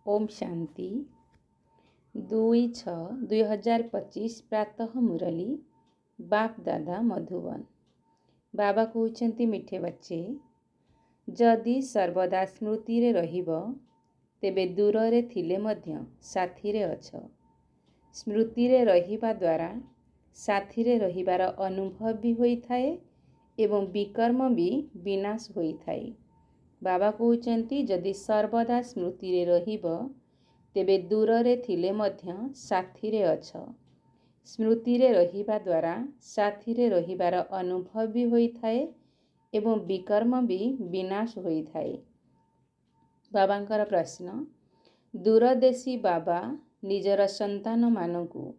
ओम शांति 2/6/2025 प्रातः मुरली बाप दादा मधुबन। बाबा कहते मिठे बच्चे जदि सर्वदा स्मृति रे रहिब तेबे दूर रे थिले मध्य साथी रे अछ। स्मृति रे रहिबा द्वारा साथी रे रहिबार अनुभव भी होई थाए एवं विकर्म भी विनाश होई थाए। बाबा कहते जदि सर्वदा स्मृति रे रहिब तेबे दूर रे थिले मध्य साथी रे अछ। स्मृति रे रहिबा द्वारा साथी रे रहिबार अनुभव भी होई थाए एवं विकर्म भी विनाश होई थाए। बाबांकर प्रश्न, दूरदेशी बाबा निजर संतान मानकु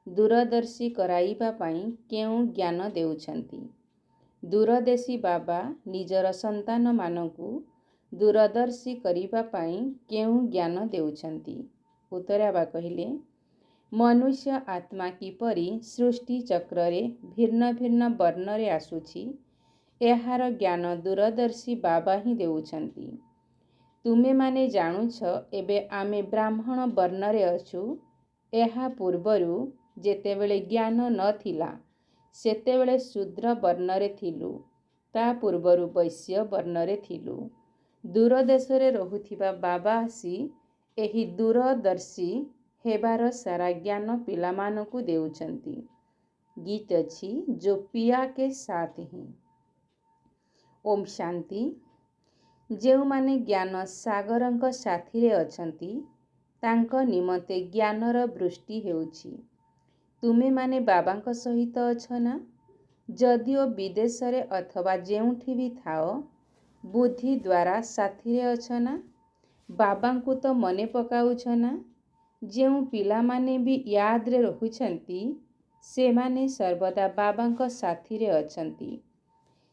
दूरदर्शी कराइबा पाई केउ ज्ञान देउछंती? दूरदेशी बाबा निजर संतान मानकु दूरदर्शी करिबा पाई केउ ज्ञान देउछंती? उत्तर बाबा कहिले, मनुष्य आत्मा किपरि सृष्टि चक्र रे भिन्न भिन्न वर्ण रे आसुछि एहार ज्ञान दूरदर्शी बाबा ही देउछंती। तुमे माने जानुछ एबे आमे ब्राह्मण वर्ण रे अछु। एहा पूर्वरु जेतेबेले ज्ञान नथिला सेतेबेले शूद्र वर्ण रे थिलु, ता पूर्वरु वैश्य वर्ण रे थिलु। दूर देश रे रहुथिबा बाबा आसी एही दूरदर्शी हेबार सारा ज्ञान पिलामानकु देउछंती। गीत अछि जो पिया के साथ ही। ओम शांति। जेउ माने ज्ञान सागरंक साथी रे अछंती तांक निमते ज्ञानर वृष्टि हेउछि। तुमे माने बाबांक सहित अछ ना? जदिओ विदेश रे अथवा जेउठी भी थाओ बुद्धि द्वारा साथी रे अछ ना? बाबांकु तो मने पकाउछ ना? जेउ पिला माने भी याद रे रहुछंती से माने सर्वदा बाबांक साथी रे अछंती।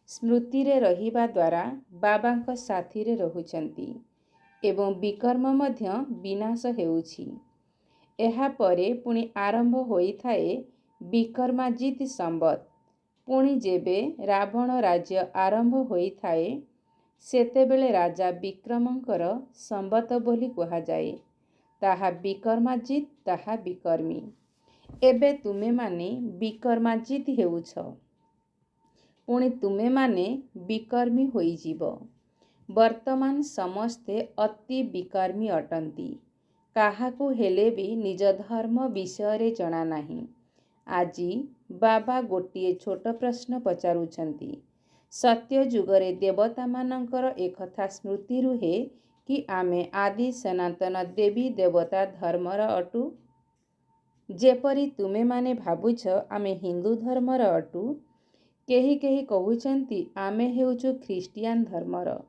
स्मृति रे रहिबा द्वारा बाबांक साथी रे रहुछंती एवं विकर्म मध्य विनाश हेउछि। एहा परे पुणी आरंभ होई थाए विकर्माजित संबत। पुणी जेबे रावण राज्य आरंभ होई थाए सेतेबेले राजा विक्रमंकर संबत बोली कहा जाए। ताहा विकर्माजित ताहा विकर्मी। एबे तुमे माने विकर्माजित हेउछ, पुणी तुमे माने विकर्मी होई जीव। वर्तमान समस्ते अति विकर्मी अटंती। काहाकु हेले भी निज धर्म विषय रे जणा नाही। आजी बाबा गोटिए छोट प्रश्न पचारुछंती। सत्य जुगरे देवता मानकर एकथा स्मृति रुहे कि आमे आदि सनातन देवी देवता धर्मर अटु? जेपरि तुमे माने भाबुछ आमे हिंदू धर्मर अटु, केही केही कहउछंती आमे हेउछु ख्रिस्टियान धर्मर।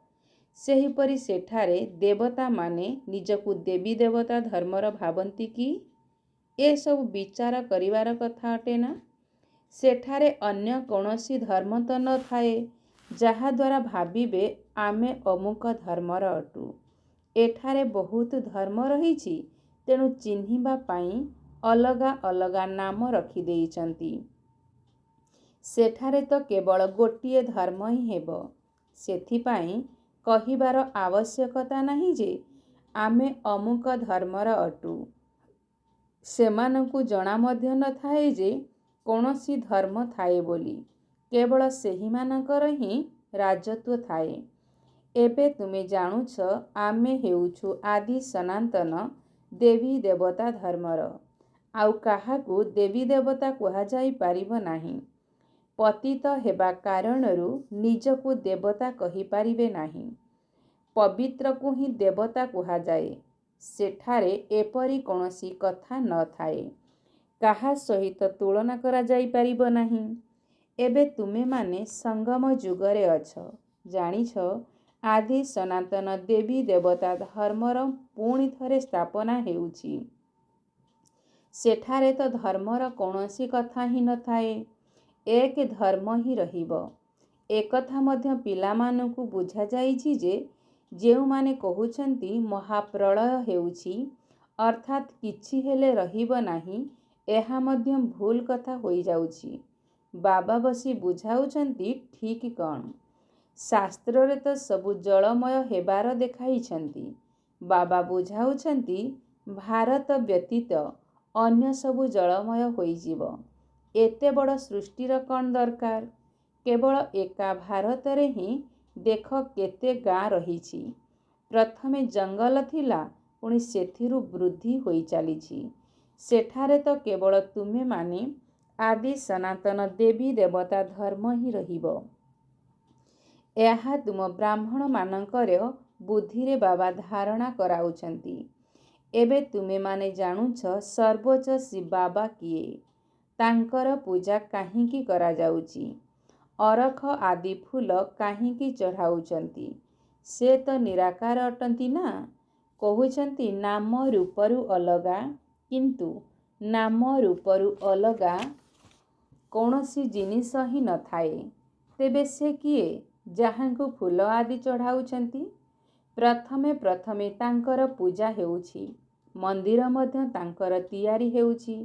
सेहीपरि सेठारे देवता माने निजकु देवी देवता धर्मर भाबंती कि? ए सब विचार करिवार कथा अटे ना? सेठारे अन्य कौनसी धर्म तो न थाए जहा द्वारा भाबिबे आमे अमुक धर्मर अटु। एठारे बहुत धर्म रहिछि, तेणु चिन्हिबा पाई अलगा अलगा नाम रखि देइचंती। सेठारे तो केवल गोटिए धर्म ही हेब। सेथिपाई कहिबार आवश्यकता नाही जे आमे अमुक धर्मर अटु। सेमानंकु जणा मध्य न थाए जे कौनसी धर्म थाए बोली। केवल सेही मानकर ही राजत्व थाए। एबे तुमे जानुछ आमे हेउछु आदि सनातन देवी देवता धर्मर। आउ काहाकु देवी देवता कुहा जाई पारिब नाही। पतित हेबा कारणरु निजकु देवता कहि पारिबे नाही। पवित्र को ही देवता कुहा जाए। सेठारे एपरि कौनसी कथा न थाए। काहा सहित तुलना करा जाई पारिब नाही। एबे तुमे माने संगम जुगरे अछ। जानिछ आदि सनातन देवी देवता धर्मर पुणी थरे स्थापना हेउछि। सेठारे तो धर्मर कौनसी कथा ही न थाए। एक धर्म ही रहिब। एकथा मध्य पिलामानकु बुझा जाइछि जे जेउ माने कहउछंती महाप्रलय हेउछि अर्थात किछि हेले रहिब नाही, एहा मध्य भूल कथा होई जाउछि। बाबा बसी बुझाउछंती ठीक कौन। शास्त्र रे तो सबु जलमय हेबार देखाइछंती। ବାବା ବୁଝାଉଛନ୍ତି ଭାରତ ବ୍ୟତୀତ ଅନ୍ୟ ସବୁ ଜଳମୟ ହୋଇଯିବ। ଏତେ ବଡ଼ ସୃଷ୍ଟିର କ'ଣ ଦରକାର? କେବଳ ଏକା ଭାରତରେ ହିଁ ଦେଖ କେତେ ଗାଁ ରହିଛି। ପ୍ରଥମେ ଜଙ୍ଗଲ ଥିଲା, ପୁଣି ସେଥିରୁ ବୃଦ୍ଧି ହୋଇ ଚାଲିଛି। ସେଠାରେ ତ କେବଳ ତୁମେମାନେ ଆଦି ସନାତନ ଦେବୀ ଦେବତା ଧର୍ମ ହିଁ ରହିବ। ଏହା ତୁମ ବ୍ରାହ୍ମଣମାନଙ୍କର ବୁଦ୍ଧିରେ ବାବା ଧାରଣା କରାଉଛନ୍ତି। ଏବେ ତୁମେମାନେ ଜାଣୁଛ ସର୍ବୋଚ୍ଚ ଶିବ ବାବା କିଏ, ତାଙ୍କର ପୂଜା କାହିଁକି କରାଯାଉଛି, ଅରଖ ଆଦି ଫୁଲ କାହିଁକି ଚଢ଼ାଉଛନ୍ତି। ସେ ତ ନିରାକାର ଅଟନ୍ତି ନା। କହୁଛନ୍ତି ନାମ ରୂପରୁ ଅଲଗା, କିନ୍ତୁ ନାମ ରୂପରୁ ଅଲଗା କୌଣସି ଜିନିଷ ହିଁ ନଥାଏ। ତେବେ ସେ କିଏ ଯାହାଙ୍କୁ ଫୁଲ ଆଦି ଚଢ଼ାଉଛନ୍ତି? ପ୍ରଥମେ ପ୍ରଥମେ ତାଙ୍କର ପୂଜା ହେଉଛି, ମନ୍ଦିର ମଧ୍ୟ ତାଙ୍କର ତିଆରି ହେଉଛି।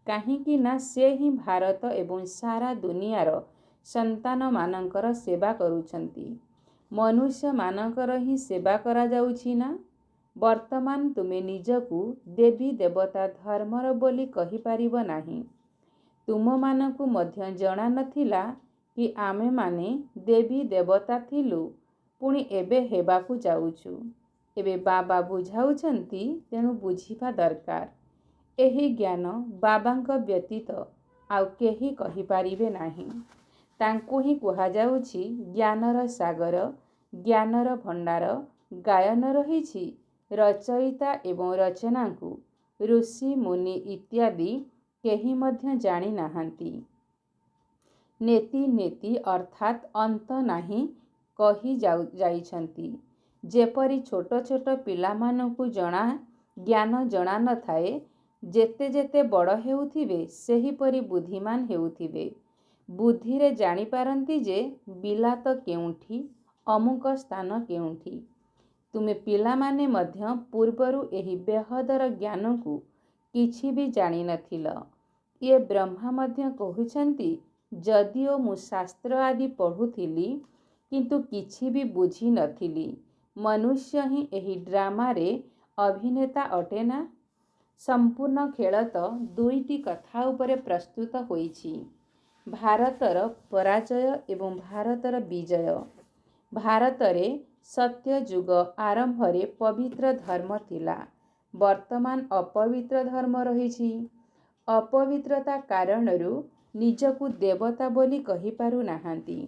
କାହିଁକି ନା ସେ ହିଁ ଭାରତ ଏବଂ ସାରା ଦୁନିଆର ସନ୍ତାନମାନଙ୍କର ସେବା କରୁଛନ୍ତି। ମନୁଷ୍ୟମାନଙ୍କର ହିଁ ସେବା କରାଯାଉଛି ନା। ବର୍ତ୍ତମାନ ତୁମେ ନିଜକୁ ଦେବୀ ଦେବତା ଧର୍ମର ବୋଲି କହିପାରିବ ନାହିଁ। ତୁମମାନଙ୍କୁ ମଧ୍ୟ ଜଣା ନଥିଲା କି ଆମେମାନେ ଦେବୀ ଦେବତା ଥିଲୁ, ପୁଣି ଏବେ ହେବାକୁ ଯାଉଛୁ। ଏବେ ବାବା ବୁଝାଉଛନ୍ତି, ତେଣୁ ବୁଝିବା ଦରକାର। ଏହି ଜ୍ଞାନ ବାବାଙ୍କ ବ୍ୟତୀତ ଆଉ କେହି କହିପାରିବେ ନାହିଁ। ତାଙ୍କୁ ହିଁ କୁହାଯାଉଛି ଜ୍ଞାନର ସାଗର, ଜ୍ଞାନର ଭଣ୍ଡାର। ଗାୟନ ରହିଛି ରଚୟିତା ଏବଂ ରଚନାଙ୍କୁ ଋଷି ମୁନି ଇତ୍ୟାଦି କେହି ମଧ୍ୟ ଜାଣି ନାହାନ୍ତି। ନେତି ନେତି ଅର୍ଥାତ୍ ଅନ୍ତ ନାହିଁ କହି ଯାଇଛନ୍ତି। ଯେପରି ଛୋଟ ଛୋଟ ପିଲାମାନଙ୍କୁ ଜ୍ଞାନ ଜଣା ନଥାଏ, ଯେତେ ଯେତେ ବଡ଼ ହେଉଥିବେ ସେହିପରି ବୁଦ୍ଧିମାନ ହେଉଥିବେ। ବୁଦ୍ଧିରେ ଜାଣିପାରନ୍ତି ଯେ ବିଲାତ କେଉଁଠି, ଅମୁକ ସ୍ଥାନ କେଉଁଠି। ତୁମେ ପିଲାମାନେ ମଧ୍ୟ ପୂର୍ବରୁ ଏହି ବେହଦର ଜ୍ଞାନକୁ କିଛି ବି ଜାଣିନଥିଲ। ଇଏ ବ୍ରହ୍ମା ମଧ୍ୟ କହୁଛନ୍ତି, ଯଦିଓ ମୁଁ ଶାସ୍ତ୍ର ଆଦି ପଢ଼ୁଥିଲି, କିନ୍ତୁ କିଛି ବି ବୁଝିନଥିଲି। ମନୁଷ୍ୟ ହିଁ ଏହି ଡ୍ରାମାରେ ଅଭିନେତା ଅଟେ ନା। ସମ୍ପୂର୍ଣ୍ଣ ଖେଳ ତ ଦୁଇଟି କଥା ଉପରେ ପ୍ରସ୍ତୁତ ହୋଇଛି, ଭାରତର ପରାଜୟ ଏବଂ ଭାରତର ବିଜୟ। ଭାରତରେ ସତ୍ୟ ଯୁଗ ଆରମ୍ଭରେ ପବିତ୍ର ଧର୍ମ ଥିଲା, ବର୍ତ୍ତମାନ ଅପବିତ୍ର ଧର୍ମ ରହିଛି। ଅପବିତ୍ରତା କାରଣରୁ ନିଜକୁ ଦେବତା ବୋଲି କହିପାରୁନାହାନ୍ତି।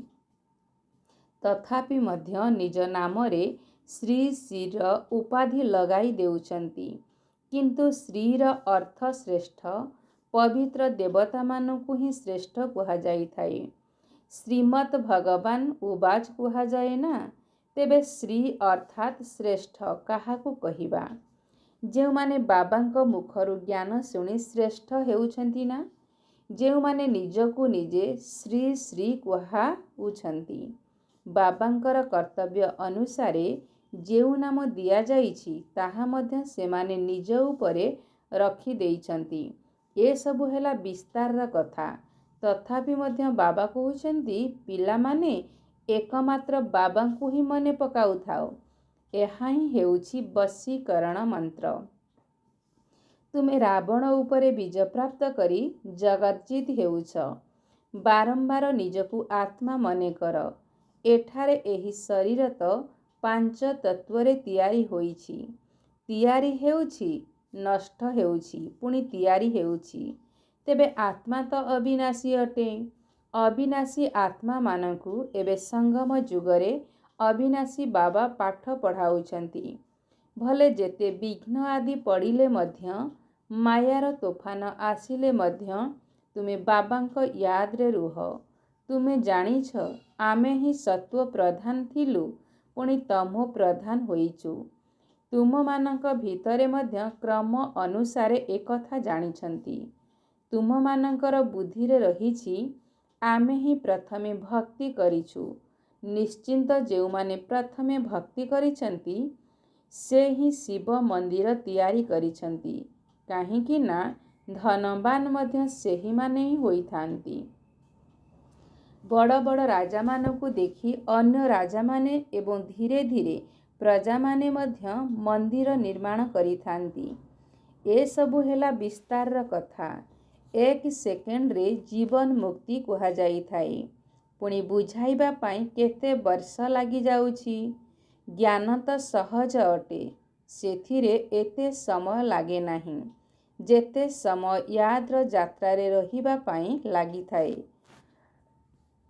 ତଥାପି ମଧ୍ୟ ନିଜ ନାମରେ ଶ୍ରୀ ଶ୍ରୀର ଉପାଧି ଲଗାଇ ଦେଉଛନ୍ତି। କିନ୍ତୁ ଶ୍ରୀର ଅର୍ଥ ଶ୍ରେଷ୍ଠ। ପବିତ୍ର ଦେବତାମାନଙ୍କୁ ହିଁ ଶ୍ରେଷ୍ଠ କୁହାଯାଇଥାଏ। ଶ୍ରୀମତ୍ ଭଗବାନ ଉବାଚ କୁହାଯାଏ ନା। ତେବେ ଶ୍ରୀ ଅର୍ଥାତ୍ ଶ୍ରେଷ୍ଠ କାହାକୁ କହିବା? ଯେଉଁମାନେ ବାବାଙ୍କ ମୁଖରୁ ଜ୍ଞାନ ଶୁଣି ଶ୍ରେଷ୍ଠ ହେଉଛନ୍ତି ନା, ଯେଉଁମାନେ ନିଜକୁ ନିଜେ ଶ୍ରୀ ଶ୍ରୀ କୁହାଉଛନ୍ତି। ବାବାଙ୍କର କର୍ତ୍ତବ୍ୟ ଅନୁସାରେ ଯେଉଁ ନାମ ଦିଆଯାଇଛି ତାହା ମଧ୍ୟ ସେମାନେ ନିଜ ଉପରେ ରଖିଦେଇଛନ୍ତି। ଏସବୁ ହେଲା ବିସ୍ତାରର କଥା। ତଥାପି ମଧ୍ୟ ବାବା କହୁଛନ୍ତି, ପିଲାମାନେ ଏକମାତ୍ର ବାବାଙ୍କୁ ହିଁ ମନେ ପକାଉଥାଅ। ଏହା ହିଁ ହେଉଛି ବଶୀକରଣ ମନ୍ତ୍ର। ତୁମେ ରାବଣ ଉପରେ ବିଜୟ ପ୍ରାପ୍ତ କରି ଜଗତଜିତ୍ ହେଉଛ। ବାରମ୍ବାର ନିଜକୁ ଆତ୍ମା ମନେକର। ଏଠାରେ ଏହି ଶରୀର ତ ପାଞ୍ଚ ତତ୍ତ୍ୱରେ ତିଆରି ହୋଇଛି। ତିଆରି ହେଉଛି, ନଷ୍ଟ ହେଉଛି, ପୁଣି ତିଆରି ହେଉଛି। ତେବେ ଆତ୍ମା ତ ଅବିନାଶୀ ଅଟେ। ଅବିନାଶୀ ଆତ୍ମାମାନଙ୍କୁ ଏବେ ସଙ୍ଗମ ଯୁଗରେ ଅବିନାଶୀ ବାବା ପାଠ ପଢ଼ାଉଛନ୍ତି। ଭଲେ ଯେତେ ବିଘ୍ନ ଆଦି ପଡ଼ିଲେ ମଧ୍ୟ, ମାୟାର ତୋଫାନ ଆସିଲେ ମଧ୍ୟ ତୁମେ ବାବାଙ୍କ ୟାଦରେ ରୁହ। ତୁମେ ଜାଣିଛ ଆମେ ହିଁ ସତ୍ତ୍ୱ ପ୍ରଧାନ ଥିଲୁ, ପୁଣି ତମୋ ପ୍ରଧାନ ହୋଇଛୁ। ତୁମମାନଙ୍କ ଭିତରେ ମଧ୍ୟ କ୍ରମ ଅନୁସାରେ ଏକଥା ଜାଣିଛନ୍ତି। ତୁମମାନଙ୍କର ବୁଦ୍ଧିରେ ରହିଛି, ଆମେ ହିଁ ପ୍ରଥମେ ଭକ୍ତି କରିଛୁ। ନିଶ୍ଚିନ୍ତ ଯେଉଁମାନେ ପ୍ରଥମେ ଭକ୍ତି କରିଛନ୍ତି, ସେ ହିଁ ଶିବ ମନ୍ଦିର ତିଆରି କରିଛନ୍ତି। କାହିଁକି ନା ଧନବାନ ମଧ୍ୟ ସେହିମାନେ ହିଁ ହୋଇଥାନ୍ତି। ବଡ଼ ବଡ଼ ରାଜାମାନଙ୍କୁ ଦେଖି ଅନ୍ୟ ରାଜାମାନେ ଏବଂ ଧୀରେ ଧୀରେ ପ୍ରଜାମାନେ ମଧ୍ୟ ମନ୍ଦିର ନିର୍ମାଣ କରିଥାନ୍ତି। ଏସବୁ ହେଲା ବିସ୍ତାରର କଥା। 1 ସେକେଣ୍ଡରେ ଜୀବନ ମୁକ୍ତି କୁହାଯାଇଥାଏ। ପୁଣି ବୁଝାଇବା ପାଇଁ କେତେ ବର୍ଷ ଲାଗିଯାଉଛି। ଜ୍ଞାନ ତ ସହଜ ଅଟେ, ସେଥିରେ ଏତେ ସମୟ ଲାଗେ ନାହିଁ ଯେତେ ସମୟ ୟାଦ୍ର ଯାତ୍ରାରେ ରହିବା ପାଇଁ ଲାଗିଥାଏ।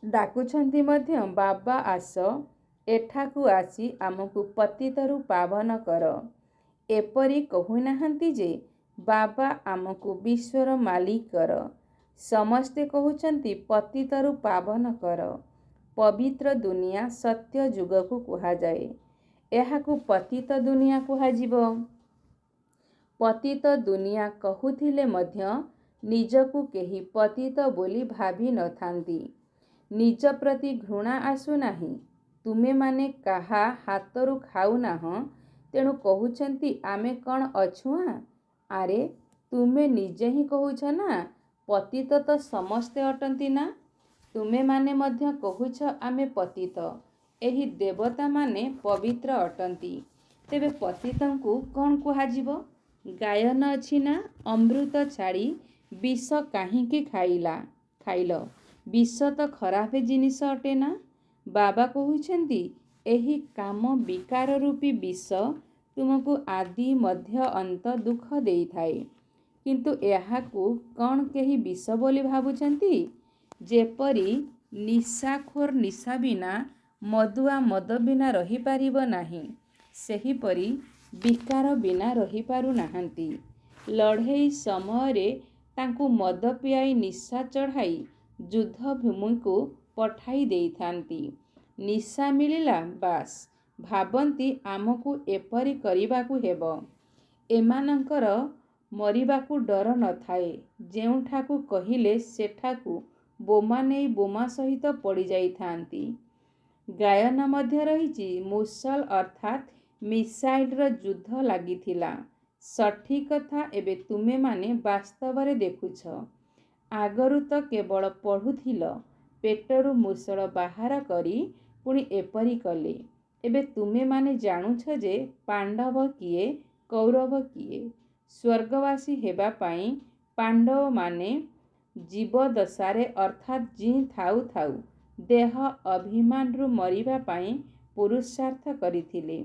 ଡାକୁଛନ୍ତି ମଧ୍ୟ, ବାବା ଆସ, ଏଠାକୁ ଆସି ଆମକୁ ପତିତରୁ ପାବନ କର। ଏପରି କହୁନାହାନ୍ତି ଯେ ବାବା ଆମକୁ ବିଶ୍ୱର ମାଲିକ କର। ସମସ୍ତେ କହୁଛନ୍ତି ପତିତରୁ ପାବନ କର। ପବିତ୍ର ଦୁନିଆ ସତ୍ୟ ଯୁଗକୁ କୁହାଯାଏ। ଏହାକୁ ପତିତ ଦୁନିଆ କୁହାଯିବ। ପତିତ ଦୁନିଆ କହୁଥିଲେ ମଧ୍ୟ ନିଜକୁ କେହି ପତିତ ବୋଲି ଭାବି ନଥାନ୍ତି। ନିଜ ପ୍ରତି ଘୃଣା ଆସୁନାହିଁ। ତୁମେମାନେ କାହା ହାତରୁ ଖାଉନାହଁ, ତେଣୁ କହୁଛନ୍ତି ଆମେ କ'ଣ ଅଛୁଆଁ? ଆରେ ତୁମେ ନିଜେ ହିଁ କହୁଛ ନା, ପତିତ ତ ସମସ୍ତେ ଅଟନ୍ତି ନା। ତୁମେମାନେ ମଧ୍ୟ କହୁଛ ଆମେ ପତିତ। ଏହି ଦେବତାମାନେ ପବିତ୍ର ଅଟନ୍ତି। ତେବେ ପତିତଙ୍କୁ କ'ଣ କୁହାଯିବ? ଗାୟନ ଅଛି ନା, ଅମୃତ ଛାଡ଼ି ବିଷ କାହିଁକି ଖାଇଲ? ବିଷ ତ ଖରାପ ଜିନିଷ ଅଟେ ନା। ବାବା କହୁଛନ୍ତି ଏହି କାମ ବିକାର ରୂପୀ ବିଷ ତୁମକୁ ଆଦି ମଧ୍ୟ ଅନ୍ତ ଦୁଃଖ ଦେଇଥାଏ। କିନ୍ତୁ ଏହାକୁ କ'ଣ କେହି ବିଷ ବୋଲି ଭାବୁଛନ୍ତି? ଯେପରି ନିଶାଖୋର ନିଶା ବିନା, ମଦୁଆ ମଦ ବିନା ରହିପାରିବ ନାହିଁ, ସେହିପରି ବିକାର ବିନା ରହିପାରୁନାହାନ୍ତି। ଲଢ଼େଇ ସମୟରେ ତାଙ୍କୁ ମଦ ପିଆଇ ନିଶା ଚଢ଼ାଇ ଯୁଦ୍ଧଭୂମିକୁ ପଠାଇ ଦେଇଥାନ୍ତି। ନିଶା ମିଳିଲା, ବାସ୍ ଭାବନ୍ତି ଆମକୁ ଏପରି କରିବାକୁ ହେବ। ଏମାନଙ୍କର ମରିବାକୁ ଡର ନଥାଏ। ଯେଉଁଠାକୁ କହିଲେ ସେଠାକୁ ବୋମା ନେଇ ବୋମା ସହିତ ପଡ଼ିଯାଇଥାନ୍ତି। ଗାୟନ ମଧ୍ୟ ରହିଛି, ମୁସଲ ଅର୍ଥାତ୍ ମିସାଇଲର ଯୁଦ୍ଧ ଲାଗିଥିଲା। ସଠିକ୍ କଥା ଏବେ ତୁମେମାନେ ବାସ୍ତବରେ ଦେଖୁଛ। ଆଗରୁ ତ କେବଳ ପଢ଼ୁଥିଲ, ପେଟରୁ ମୂଷଳ ବାହାର କରି ପୁଣି ଏପରି କଲେ। ଏବେ ତୁମେମାନେ ଜାଣୁଛ ଯେ ପାଣ୍ଡବ କିଏ, କୌରବ କିଏ। ସ୍ୱର୍ଗବାସୀ ହେବା ପାଇଁ ପାଣ୍ଡବମାନେ ଜୀବଦଶାରେ ଅର୍ଥାତ୍ ଜୀଇଁ ଥାଉ ଥାଉ ଦେହ ଅଭିମାନରୁ ମରିବା ପାଇଁ ପୁରୁଷାର୍ଥ କରିଥିଲେ।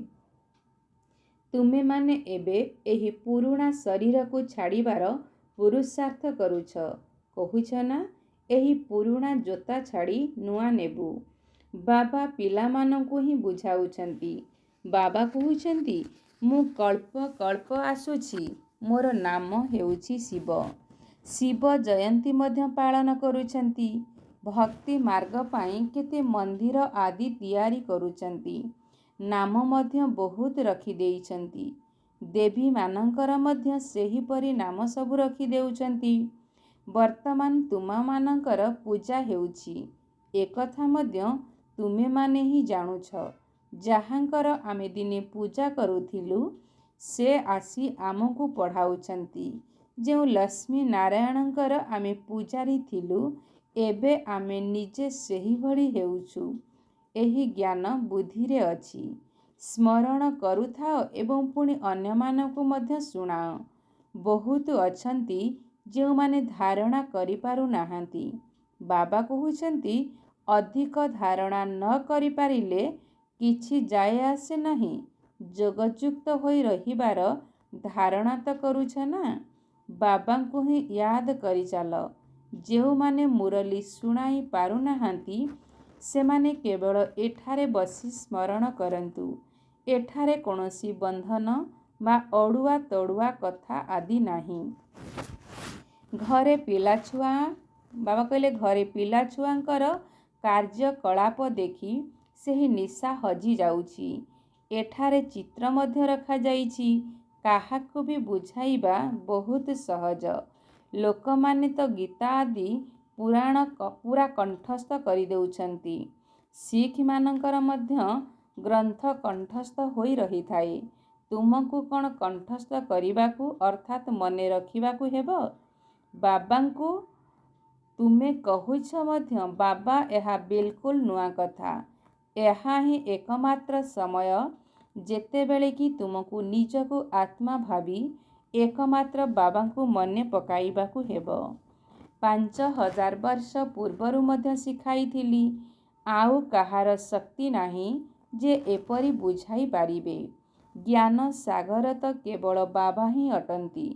ତୁମେମାନେ ଏବେ ଏହି ପୁରୁଣା ଶରୀରକୁ ଛାଡ଼ିବାର ପୁରୁଷାର୍ଥ କରୁଛ। କହୁଛ ନା, ଏହି ପୁରୁଣା ଜୋତା ଛାଡ଼ି ନୂଆ ନେବୁ। ବାବା ପିଲାମାନଙ୍କୁ ହିଁ ବୁଝାଉଛନ୍ତି। ବାବା କହୁଛନ୍ତି ମୁଁ କଳ୍ପ କଳ୍ପ ଆସୁଛି, ମୋର ନାମ ହେଉଛି ଶିବ। ଶିବ ଜୟନ୍ତୀ ମଧ୍ୟ ପାଳନ କରୁଛନ୍ତି। ଭକ୍ତି ମାର୍ଗ ପାଇଁ କେତେ ମନ୍ଦିର ଆଦି ତିଆରି କରୁଛନ୍ତି। ନାମ ମଧ୍ୟ ବହୁତ ରଖିଦେଇଛନ୍ତି। ଦେବୀମାନଙ୍କର ମଧ୍ୟ ସେହିପରି ନାମ ସବୁ ରଖିଦେଉଛନ୍ତି। ବର୍ତ୍ତମାନ ତୁମମାନଙ୍କର ପୂଜା ହେଉଛି, ଏକଥା ମଧ୍ୟ ତୁମେମାନେ ହିଁ ଜାଣୁଛ। ଯାହାଙ୍କର ଆମେ ଦିନେ ପୂଜା କରୁଥିଲୁ, ସେ ଆସି ଆମକୁ ପଢ଼ାଉଛନ୍ତି। ଯେଉଁ ଲକ୍ଷ୍ମୀ ନାରାୟଣଙ୍କର ଆମେ ପୂଜାରୀ ଥିଲୁ, ଏବେ ଆମେ ନିଜେ ସେହିଭଳି ହେଉଛୁ। ଏହି ଜ୍ଞାନ ବୁଦ୍ଧିରେ ଅଛି। ସ୍ମରଣ କରୁଥାଅ ଏବଂ ପୁଣି ଅନ୍ୟମାନଙ୍କୁ ମଧ୍ୟ ଶୁଣାଅ। ବହୁତ ଅଛନ୍ତି ଯେଉଁମାନେ ଧାରଣା କରିପାରୁନାହାନ୍ତି। ବାବା କହୁଛନ୍ତି ଅଧିକ ଧାରଣା ନ କରିପାରିଲେ କିଛି ଯାଏ ଆସେ ନାହିଁ। ଯୋଗଯୁକ୍ତ ହୋଇ ରହିବାର ଧାରଣା ତ କରୁଛ ନା। ବାବାଙ୍କୁ ହିଁ ୟାଦ କରିଚାଲ। ଯେଉଁମାନେ ମୁରଲି ଶୁଣାଇ ପାରୁନାହାନ୍ତି, ସେମାନେ କେବଳ ଏଠାରେ ବସି ସ୍ମରଣ କରନ୍ତୁ। ଏଠାରେ କୌଣସି ବନ୍ଧନ ବା ଅଡ଼ୁଆ ତଡ଼ୁଆ କଥା ଆଦି ନାହିଁ। ଘରେ ପିଲାଛୁଆ, ବାବା କହିଲେ ଘରେ ପିଲାଛୁଆଙ୍କର କାର୍ଯ୍ୟକଳାପ ଦେଖି ସେହି ନିଶା ହଜିଯାଉଛି। ଏଠାରେ ଚିତ୍ର ମଧ୍ୟ ରଖାଯାଇଛି। କାହାକୁ ବି ବୁଝାଇବା ବହୁତ ସହଜ। ଲୋକମାନେ ତ ଗୀତା ଆଦି ପୁରା କଣ୍ଠସ୍ଥ କରିଦେଉଛନ୍ତି। ଶିଖମାନଙ୍କର ମଧ୍ୟ ଗ୍ରନ୍ଥ କଣ୍ଠସ୍ଥ ହୋଇ ରହିଥାଏ। ତୁମକୁ କ'ଣ କଣ୍ଠସ୍ଥ କରିବାକୁ ଅର୍ଥାତ୍ ମନେ ରଖିବାକୁ ହେବ? ବାବାଙ୍କୁ ତୁମେ କହୁଛ ମଧ୍ୟ, ବାବା ଏହା ବିଲକୁଲ ନୂଆ କଥା। ଏହା ହିଁ ଏକମାତ୍ର ସମୟ ଯେତେବେଳେ କି ତୁମକୁ ନିଜକୁ ଆତ୍ମା ଭାବି ଏକମାତ୍ର ବାବାଙ୍କୁ ମନେ ପକାଇବାକୁ ହେବ। 5000 ବର୍ଷ ପୂର୍ବରୁ ମଧ୍ୟ ଶିଖାଇଥିଲି। ଆଉ କାହାର ଶକ୍ତି ନାହିଁ ଯେ ଏପରି ବୁଝାଇ ପାରିବେ। ଜ୍ଞାନ ସାଗର ତ କେବଳ ବାବା ହିଁ ଅଟନ୍ତି।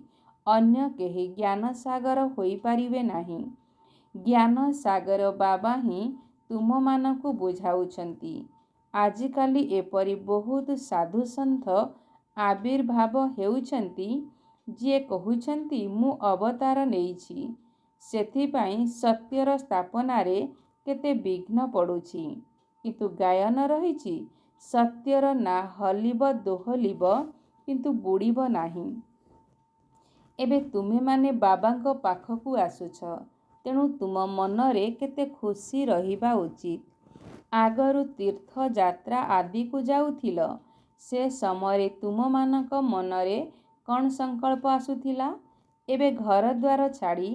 ଅନ୍ୟ କେହି ଜ୍ଞାନ ସାଗର ହୋଇପାରିବେ ନାହିଁ। ଜ୍ଞାନ ସାଗର ବାବା ହିଁ ତୁମମାନଙ୍କୁ ବୁଝାଉଛନ୍ତି। ଆଜିକାଲି ଏପରି ବହୁତ ସାଧୁସନ୍ଥ ଆବିର୍ଭାବ ହେଉଛନ୍ତି ଯିଏ କହୁଛନ୍ତି ମୁଁ ଅବତାର ନେଇଛି, ସେଥିପାଇଁ ସତ୍ୟର ସ୍ଥାପନାରେ କେତେ ବିଘ୍ନ ପଡ଼ୁଛି। କିନ୍ତୁ ଗାୟନ ରହିଛି, ସତ୍ୟର ନାଁ ହଲିବ ଦୋହଲିବ କିନ୍ତୁ ବୁଡ଼ିବ ନାହିଁ। ଏବେ ତୁମେମାନେ ବାବାଙ୍କ ପାଖକୁ ଆସୁଛ, ତେଣୁ ତୁମ ମନରେ କେତେ ଖୁସି ରହିବା ଉଚିତ। ଆଗରୁ ତୀର୍ଥଯାତ୍ରା ଆଦିକୁ ଯାଉଥିଲ, ସେ ସମୟରେ ତୁମମାନଙ୍କ ମନରେ କ'ଣ ସଂକଳ୍ପ ଆସୁଥିଲା? ଏବେ ଘରଦ୍ୱାର ଛାଡ଼ି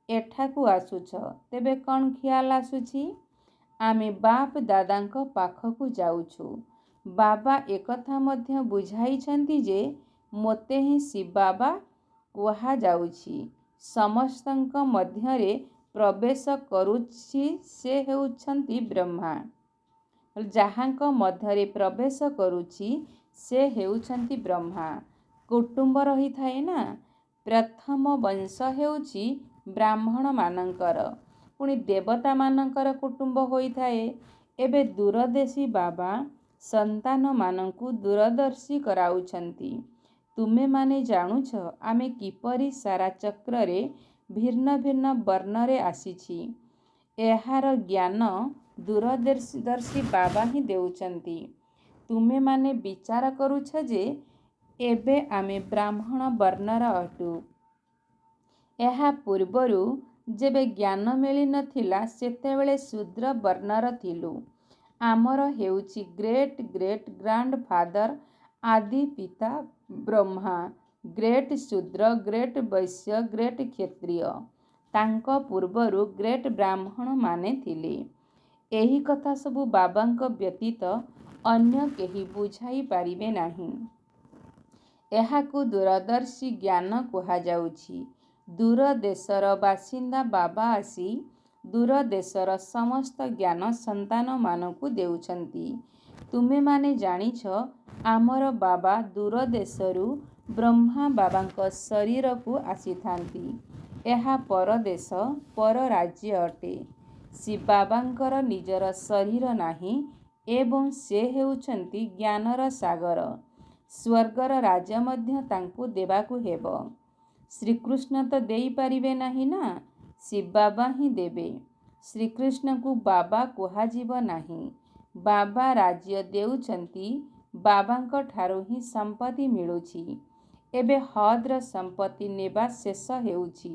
ଏଠାକୁ ଆସୁଛ, ତେବେ କ'ଣ ଖିଆଲ ଆସୁଛି? ଆମେ ବାପ ଦାଦାଙ୍କ ପାଖକୁ ଯାଉଛୁ। ବାବା ଏକଥା ମଧ୍ୟ ବୁଝାଇଛନ୍ତି ଯେ ମୋତେ ହିଁ ଶିବବାବା କୁହାଯାଉଛି। ସମସ୍ତଙ୍କ ମଧ୍ୟରେ ପ୍ରବେଶ କରୁଛି ସେ ହେଉଛନ୍ତି ବ୍ରହ୍ମା। ଯାହାଙ୍କ ମଧ୍ୟରେ ପ୍ରବେଶ କରୁଛି ସେ ହେଉଛନ୍ତି ବ୍ରହ୍ମା। କୁଟୁମ୍ବ ରହିଥାଏ ନା, ପ୍ରଥମ ବଂଶ ହେଉଛି ବ୍ରାହ୍ମଣମାନଙ୍କର, ପୁଣି ଦେବତାମାନଙ୍କର କୁଟୁମ୍ବ ହୋଇଥାଏ। ଏବେ ଦୂରଦର୍ଶୀ ବାବା ସନ୍ତାନମାନଙ୍କୁ ଦୂରଦର୍ଶୀ କରାଉଛନ୍ତି। ତୁମେମାନେ ଜାଣୁଛ ଆମେ କିପରି ସାରା ଚକ୍ରରେ ଭିନ୍ନ ଭିନ୍ନ ବର୍ଣ୍ଣରେ ଆସିଛି। ଏହାର ଜ୍ଞାନ ଦୂରଦର୍ଶୀ ବାବା ହିଁ ଦେଉଛନ୍ତି। ତୁମେମାନେ ବିଚାର କରୁଛ ଯେ ଏବେ ଆମେ ବ୍ରାହ୍ମଣ ବର୍ଣ୍ଣର ଅଟୁ। ଏହା ପୂର୍ବରୁ ଯେବେ ଜ୍ଞାନ ମିଳିନଥିଲା ସେତେବେଳେ ଶୂଦ୍ର ବର୍ଣ୍ଣର ଥିଲୁ। ଆମର ହେଉଛି ଗ୍ରେଟ୍ ଗ୍ରେଟ୍ ଗ୍ରାଣ୍ଡ ଫାଦର ଆଦି ପିତା ବ୍ରହ୍ମା, ଗ୍ରେଟ୍ ଶୂଦ୍ର, ଗ୍ରେଟ୍ ବୈଶ୍ୟ, ଗ୍ରେଟ୍ କ୍ଷତ୍ରିୟ। ତାଙ୍କ ପୂର୍ବରୁ ଗ୍ରେଟ୍ ବ୍ରାହ୍ମଣମାନେ ଥିଲେ। ଏହି କଥା ସବୁ ବାବାଙ୍କ ବ୍ୟତୀତ ଅନ୍ୟ କେହି ବୁଝାଇ ପାରିବେ ନାହିଁ। ଏହାକୁ ଦୂରଦର୍ଶୀ ଜ୍ଞାନ କୁହାଯାଉଛି। ଦୂର ଦେଶର ବାସିନ୍ଦା ବାବା ଆସି ଦୂର ଦେଶର ସମସ୍ତ ଜ୍ଞାନ ସନ୍ତାନମାନଙ୍କୁ ଦେଉଛନ୍ତି। ତୁମେମାନେ ଜାଣିଛ ଆମର ବାବା ଦୂର ଦେଶରୁ ବ୍ରହ୍ମା ବାବାଙ୍କ ଶରୀରକୁ ଆସିଥାନ୍ତି। ଏହା ପରଦେଶ, ପର ରାଜ୍ୟ ଅଟେ। ଶିବବାବାଙ୍କର ନିଜର ଶରୀର ନାହିଁ ଏବଂ ସେ ହେଉଛନ୍ତି ଜ୍ଞାନର ସାଗର। ସ୍ୱର୍ଗର ରାଜ୍ୟ ମଧ୍ୟ ତାଙ୍କୁ ଦେବାକୁ ହେବ। ଶ୍ରୀକୃଷ୍ଣ ତ ଦେଇପାରିବେ ନାହିଁ ନା, ଶିବବାବା ହିଁ ଦେବେ। ଶ୍ରୀକୃଷ୍ଣଙ୍କୁ ବାବା କୁହାଯିବ ନାହିଁ। ବାବା ରାଜ୍ୟ ଦେଉଛନ୍ତି, ବାବାଙ୍କ ଠାରୁ ହିଁ ସମ୍ପତ୍ତି ମିଳୁଛି। ଏବେ ହଦ୍ର ସମ୍ପତ୍ତି ନେବା ଶେଷ ହେଉଛି।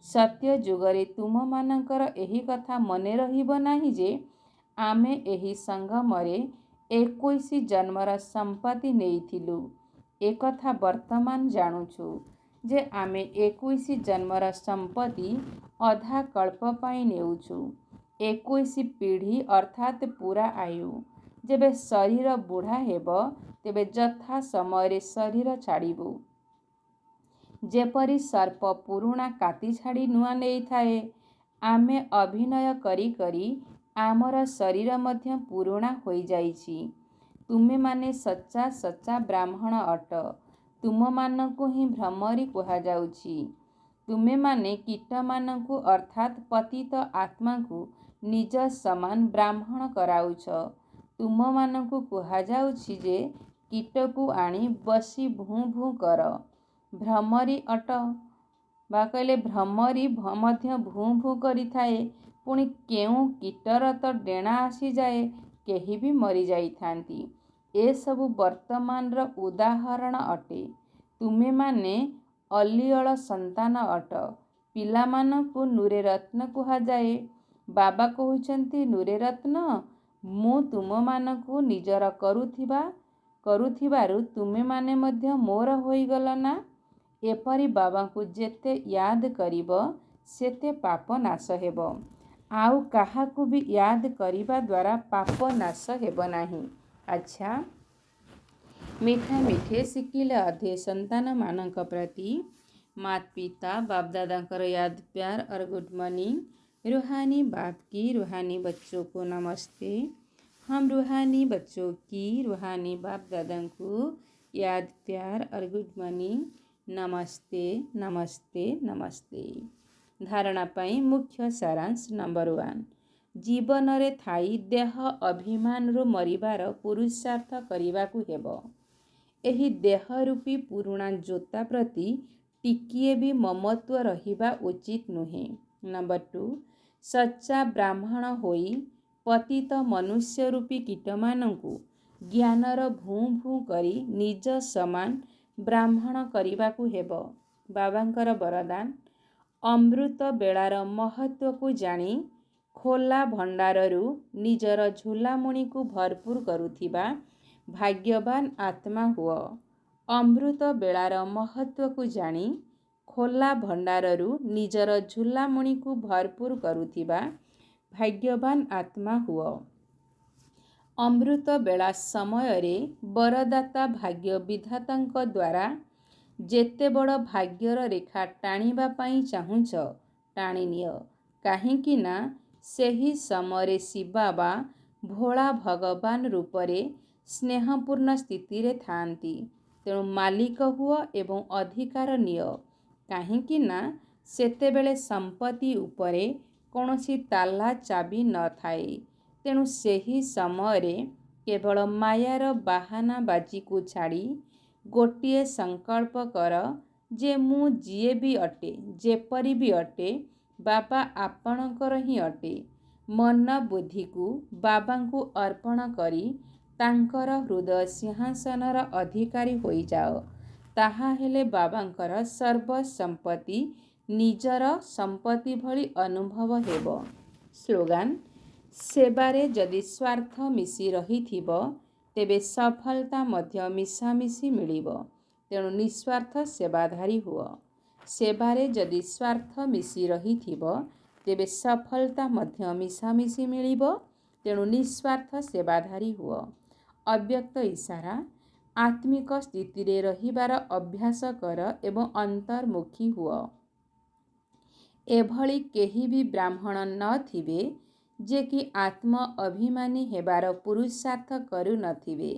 ସତ୍ୟ ଯୁଗରେ ତୁମମାନଙ୍କର ଏହି କଥା ମନେ ରହିବ ନାହିଁ ଯେ ଆମେ ଏହି ସଙ୍ଗମରେ 21 ଜନ୍ମର ସମ୍ପତ୍ତି ନେଇଥିଲୁ। ଏକଥା ବର୍ତ୍ତମାନ ଜାଣୁଛୁ ଯେ ଆମେ 21 ଜନ୍ମର ସମ୍ପତ୍ତି ଅଧା କଳ୍ପ ପାଇଁ ନେଉଛୁ। 21 ପିଢ଼ି ଅର୍ଥାତ୍ ପୂରା ଆୟୁ। ଯେବେ ଶରୀର ବୁଢ଼ା ହେବ ତେବେ ଯଥା ସମୟରେ ଶରୀର ଛାଡ଼ିବୁ। ଯେପରି ସର୍ପ ପୁରୁଣା କାତି ଛାଡ଼ି ନୂଆ ନେଇଥାଏ, ଆମେ ଅଭିନୟ କରି କରି ଆମର ଶରୀର ମଧ୍ୟ ପୁରୁଣା ହୋଇଯାଇଛି। ତୁମେମାନେ ସଚ୍ଚା ସଚ୍ଚା ବ୍ରାହ୍ମଣ ଅଟ। ତୁମମାନଙ୍କୁ ହିଁ ଭ୍ରମରୀ କୁହାଯାଉଛି। ତୁମେମାନେ କୀଟମାନଙ୍କୁ ଅର୍ଥାତ୍ ପତିତ ଆତ୍ମାଙ୍କୁ ନିଜ ସମାନ ବ୍ରାହ୍ମଣ କରାଉଛ। ତୁମମାନଙ୍କୁ କୁହାଯାଉଛି ଯେ କୀଟକୁ ଆଣି ବସି ଭୁଁ ଭୁଁ କର। ଭ୍ରମରୀ ଅଟ ବା କହିଲେ ଭ୍ରମରୀ ମଧ୍ୟ ଭୁଁ ଭୁଁ କରିଥାଏ। ପୁଣି କେଉଁ କୀଟର ତ ଡେଣା ଆସିଯାଏ, କେହି ବି ମରିଯାଇଥାନ୍ତି। ଏସବୁ ବର୍ତ୍ତମାନର ଉଦାହରଣ ଅଟେ। ତୁମେମାନେ ଅଲିଅଳ ସନ୍ତାନ ଅଟ। ପିଲାମାନଙ୍କୁ ନୂରେ ରତ୍ନ କୁହାଯାଏ। ବାବା କହୁଛନ୍ତି ନୂରେ ରତ୍ନ, ମୁଁ ତୁମମାନଙ୍କୁ ନିଜର କରୁଥିବାରୁ ତୁମେମାନେ ମଧ୍ୟ ମୋର ହୋଇଗଲ ନା। ଏପରି ବାବାଙ୍କୁ ଯେତେ ୟାଦ କରିବ ସେତେ ପାପ ନାଶ ହେବ। ଆଉ କାହାକୁ ବି ୟାଦ କରିବା ଦ୍ୱାରା ପାପ ନାଶ ହେବ ନାହିଁ। ଆଚ୍ଛା, ମିଠା ମିଠେ ଶିଖିଲେ ଅଧେ ସନ୍ତାନମାନଙ୍କ ପ୍ରତି माता पिता बाप दादाଙ୍କର याद प्यार और गुड मॉर्निंग। रूहानी बाप की रूहानी बच्चों को नमस्ते। हम रूहानी बच्चों की रूहानी बाप दादा को याद प्यार और गुड मॉर्निंग। नमस्ते नमस्ते नमस्ते। धारणा पाई मुख्य सारांश नंबर 1 जीवन रे थाई देह अभिमान रो मरिबार पुरुषार्थ करिबाकू हेबो। एही देह रूपी पुराणा जोता प्रति टिकिए भी ममत्व रहिबा उचित नुहे। नंबर 2 सच्चा ब्राह्मण होई पतित मनुष्य रूपी कीटमानंकु ज्ञानर भू भू करी निज समान ब्राह्मण करिबाकू हेबो। बाबांकर वरदान अमृत बेलार महत्व को जानी खोला भंडाररू निजर झोलामुणी को भरपूर करुथिबा भाग्यवान आत्मा हुआ। अमृत बेलार महत्व को जानी खोला भंडाररू निजर झोलामुणी को भरपूर करुथिबा भाग्यवान आत्मा हुआ। अमृत बेला समय रे बरदाता भाग्य विधातांक द्वारा जेते बड़ भाग्यर रेखा टाणिबा पाई चाहुंच टाणी नियो। काहेकि ना सेही समय शिवा बा भोला भगवान रूपरे स्नेहपूर्ण स्थिति रे थांती। तेणु मालिक हुआ एवं अधिकार नियो। काहेकि ना सेतेबेले संपत्ति उपरे कौनसी ताला चाबी न थाए। तेणु सेही समय रे केवल मायार बाहाना बाजी को छाड़ी गोटिए संकल्प कर जे मु जिए भी अटे जेपरी भी अटे बाबा आपणकर ही अटे। मन बुद्धि को बाबा को अर्पण करी तांकर हृदय सिंहासनर अधिकारी होई जाओ। ताहा हेले बाबांकर सर्व संपत्ति निजर संपत्ति भली अनुभव हेबो। स्लोगान सेबारे जदि स्वार्थ मिसी रहिथिबो तेबे सफलता मध्य मिशामिशी मिलिबो। तेणु निस्वार्थ सेवाधारी हुओ। सेबारे जदि स्वार्थ मिसी रहिथिबो तेबे सफलता मध्य मिशामिशी मिलिबो। तेणु निस्वार्थ सेवाधारी हुओ। अव्यक्त इशारा आत्मिक स्थिति रे रहिबार अभ्यास कर एवं अंतर्मुखी हुओ। एभली केही भी ब्राह्मण न थिबे जे कि आत्म अभिमानी हेबार पुरुषार्थ करू नथिबे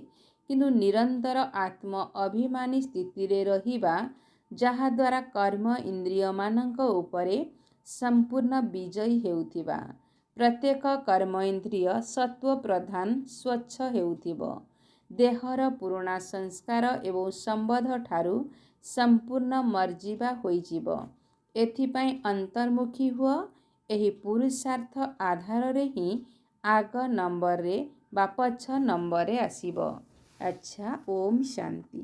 किंतु निरंतर आत्म अभिमानी स्थिति रे रहिबा जहा द्वारा कर्म इंद्रिय मानक उपरे संपूर्ण विजयी हेउथिबा। प्रत्येक कर्म इंद्रिय सत्व प्रधान स्वच्छ हेउथिबो। देहर पुराणा संस्कार एवं संबंध ठारू संपूर्ण मर्जिबा होइजिबो। एथिपाई अंतर्मुखी हुआ। एही पुरुषार्थ आधार रे ही आग नंबर रे बा पछ नंबर रे आसीबो। अच्छा ओम शांति।